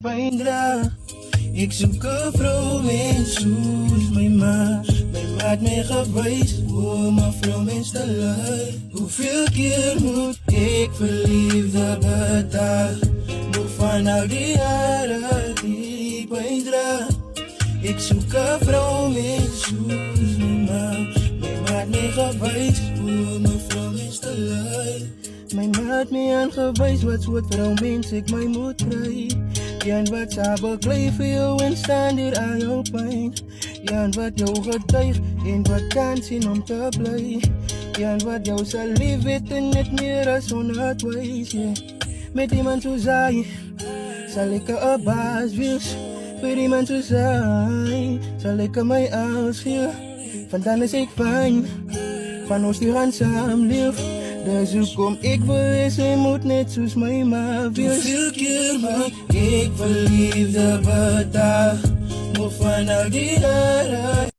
Pijndra, ik zoek een vrouw in soes, mijn maat mij geweest, oh mijn vrouw is te lui. Hoeveel keer moet ik verliefde betalen, nog van al die jaren die ik pijndra. Ik zoek een vrouw in soes, mijn maat mij geweest, oh mijn vrouw is te lui. Mijn maat mij aangewezen, wat soort vrouw mens ik mij moet krijgen. Jan wat zou bekleed voor jou en staan hier aan jouw pijn. Jan wat jou getuig en wat kan zien om te blij. Jan wat jou zal lief weten net meer als onhardwijs. Yeah. Met iemand zo saai, zal ik een baas wees. Voor iemand zo saai, zal ik mij aanschieten. Vandaag is ik fijn, van ons die gaan samen leven. Dus hoe kom ik verwees, hij moet net zoals mij maar wees. Hoeveel keer moet ik verliefde betalen, nog van al die jaren